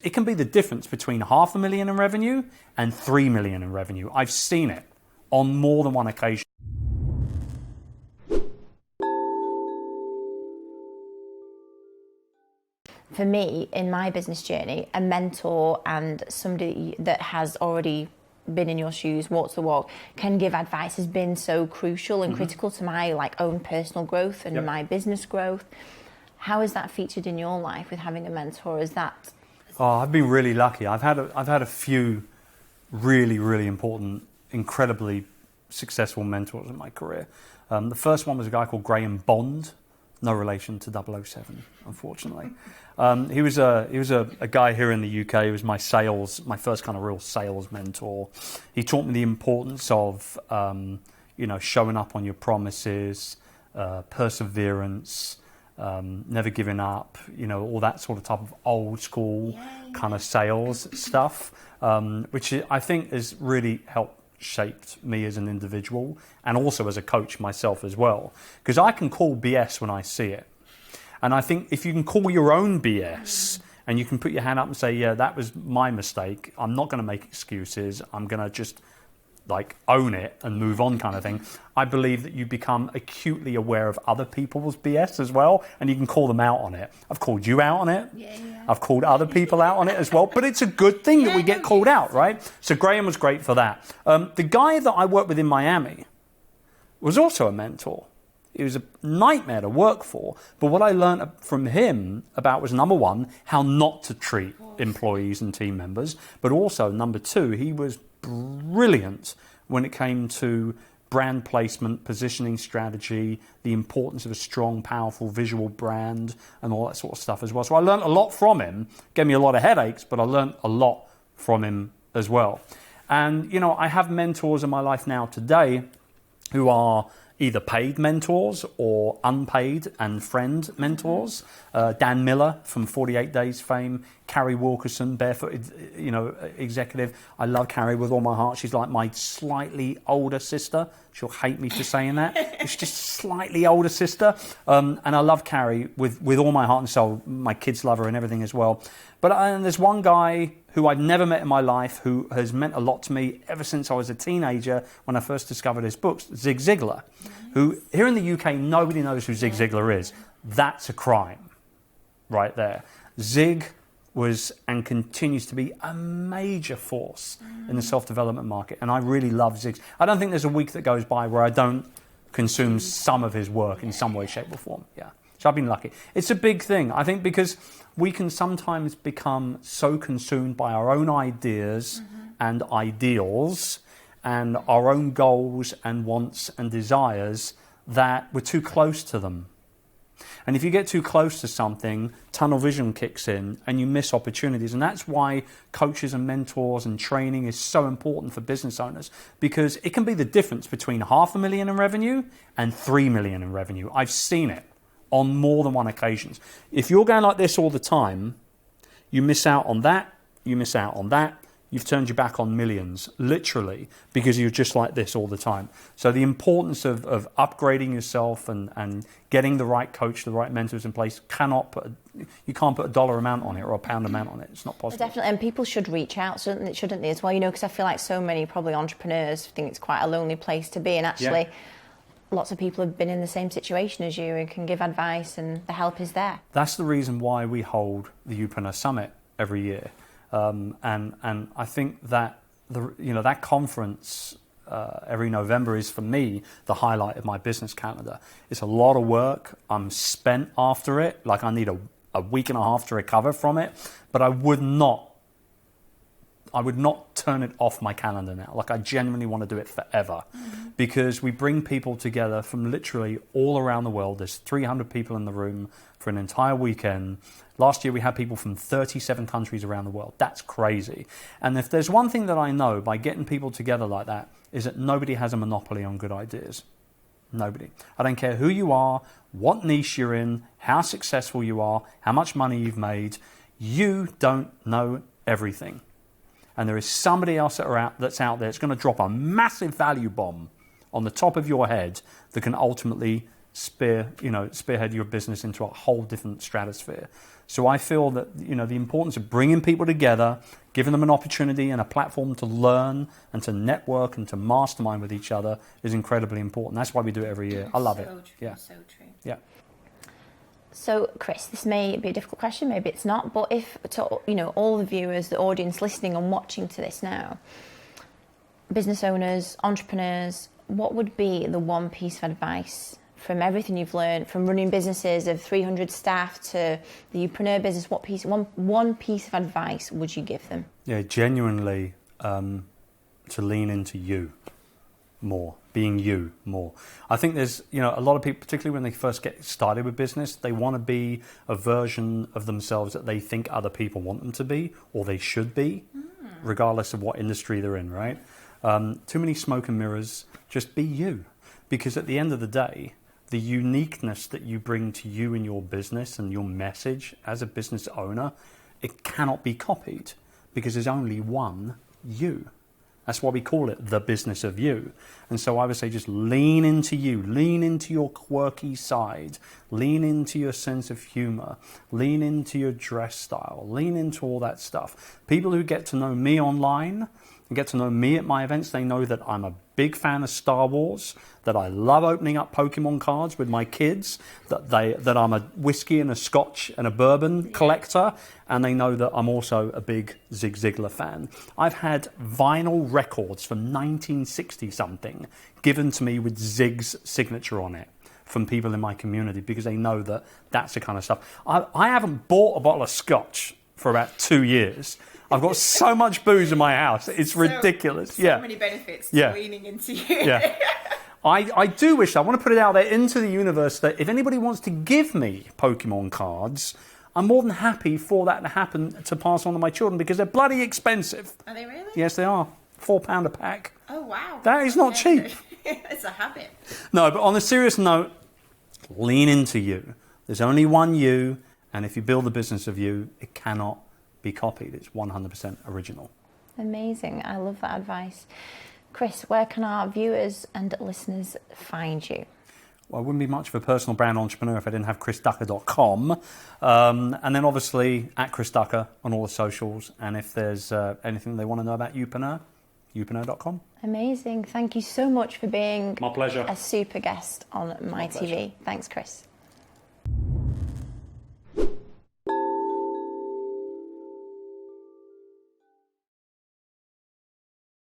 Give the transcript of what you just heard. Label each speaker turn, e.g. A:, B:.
A: it can be the difference between $500,000 in revenue and $3 million in revenue. I've seen it on more than one occasion.
B: For me, in my business journey, a mentor and somebody that has already been in your shoes, walked the walk, can give advice has been so crucial and critical to my own personal growth and my business growth. How is that featured in your life with having a mentor? Is that?
A: Oh, I've been really lucky. I've had a few really, really important, incredibly successful mentors in my career. The first one was a guy called Graham Bond. No relation to 007, unfortunately. He was a guy here in the UK. He was my first kind of real sales mentor. He taught me the importance of, showing up on your promises, perseverance, never giving up, all that sort of type of old school kind of sales stuff, which I think has really helped shaped me as an individual and also as a coach myself as well, because I can call BS when I see it, and I think if you can call your own BS and you can put your hand up and say, yeah, that was my mistake, I'm not going to make excuses, I'm going to just own it and move on kind of thing. I believe that you become acutely aware of other people's BS as well, and you can call them out on it. I've called you out on it. I've called other people out on it as well, but it's a good thing that we get called out, right? So Graham was great for that. The guy that I worked with in Miami was also a mentor. He was a nightmare to work for, but what I learned from him about was, number one, how not to treat employees and team members, but also, number two, he was brilliant when it came to brand placement, positioning strategy, the importance of a strong, powerful visual brand, and all that sort of stuff as well. So I learned a lot from him. Gave me a lot of headaches, but I learned a lot from him as well. And, I have mentors in my life now today who are either paid mentors or unpaid and friend mentors. Dan Miller from 48 Days fame, Carrie Wilkerson, barefooted, executive. I love Carrie with all my heart. She's like my slightly older sister. She'll hate me for saying that. She's just slightly older sister. And I love Carrie with all my heart and soul. My kids love her and everything as well. But there's one guy who I've never met in my life who has meant a lot to me ever since I was a teenager when I first discovered his books, Zig Ziglar, who here in the UK, nobody knows who Zig Ziglar is. That's a crime right there. Zig was and continues to be a major force in the self-development market, and I really love Zig. I don't think there's a week that goes by where I don't consume some of his work in some way, shape or form. Yeah. So I've been lucky. It's a big thing, I think, because we can sometimes become so consumed by our own ideas and ideals and our own goals and wants and desires that we're too close to them. And if you get too close to something, tunnel vision kicks in and you miss opportunities. And that's why coaches and mentors and training is so important for business owners, because it can be the difference between $500,000 in revenue and $3 million in revenue. I've seen it on more than one occasions. If you're going like this all the time, you miss out on that, you miss out on that, you've turned your back on millions, literally, because you're just like this all the time. So the importance of upgrading yourself and getting the right coach, the right mentors in place, you can't put a dollar amount on it or a pound amount on it. It's not possible.
B: Definitely, and people should reach out, shouldn't they, as well? Because I feel like so many probably entrepreneurs think it's quite a lonely place to be, and actually lots of people have been in the same situation as you and can give advice, and the help is there.
A: That's the reason why we hold the Youpreneur Summit every year. And I think that that conference every November is, for me, the highlight of my business calendar. It's a lot of work. I'm spent after it. I need a week and a half to recover from it. But I would not turn it off my calendar now. I genuinely want to do it forever, because we bring people together from literally all around the world. There's 300 people in the room for an entire weekend. Last year we had people from 37 countries around the world. That's crazy. And if there's one thing that I know by getting people together like that, is that nobody has a monopoly on good ideas. Nobody. I don't care who you are, what niche you're in, how successful you are, how much money you've made. You don't know everything. And there is somebody else that's out there that's going to drop a massive value bomb on the top of your head that can ultimately spearhead your business into a whole different stratosphere. So I feel that, the importance of bringing people together, giving them an opportunity and a platform to learn and to network and to mastermind with each other is incredibly important. That's why we do it every year. I love it.
B: True,
A: Yeah.
B: So true.
A: Yeah.
B: So, Chris, this may be a difficult question, maybe it's not, but if to all the viewers, the audience listening and watching to this now, business owners, entrepreneurs, what would be the one piece of advice from everything you've learned, from running businesses of 300 staff to the Youpreneur business? One piece of advice would you give them?
A: Yeah, genuinely to lean into you more, being you more. I think there's, a lot of people, particularly when they first get started with business, they want to be a version of themselves that they think other people want them to be, or they should be, regardless of what industry they're in, right? Too many smoke and mirrors. Just be you. Because at the end of the day, the uniqueness that you bring to you in your business and your message as a business owner, it cannot be copied because there's only one you. That's why we call it the business of you. And so I would say just lean into you, lean into your quirky side, lean into your sense of humor, lean into your dress style, lean into all that stuff. People who get to know me online and get to know me at my events, they know that I'm a big fan of Star Wars, that I love opening up Pokemon cards with my kids, that I'm a whiskey and a scotch and a bourbon collector, and they know that I'm also a big Zig Ziglar fan. I've had vinyl records from 1960 something given to me with Zig's signature on it from people in my community because they know that that's the kind of stuff. I haven't bought a bottle of scotch for about 2 years. I've got so much booze in my house. It's ridiculous.
B: So many benefits to leaning into you.
A: Yeah. I do wish, I want to put it out there into the universe that if anybody wants to give me Pokemon cards, I'm more than happy for that to happen, to pass on to my children because they're bloody expensive.
B: Are they really?
A: Yes, they are. £4 a pack.
B: Oh, wow.
A: That is not cheap.
B: It's a habit.
A: No, but on a serious note, lean into you. There's only one you, and if you build a business of you, it cannot be copied. It's 100% original.
B: Amazing. I love that advice. Chris, where can our viewers and listeners find you?
A: Well, I wouldn't be much of a personal brand entrepreneur if I didn't have chrisducker.com. And then obviously at Chris Ducker on all the socials. And if there's anything they want to know about Youpreneur, youpreneur.com.
B: Amazing. Thank you so much for being
A: my pleasure.
B: A super guest on MiTV. Thanks, Chris.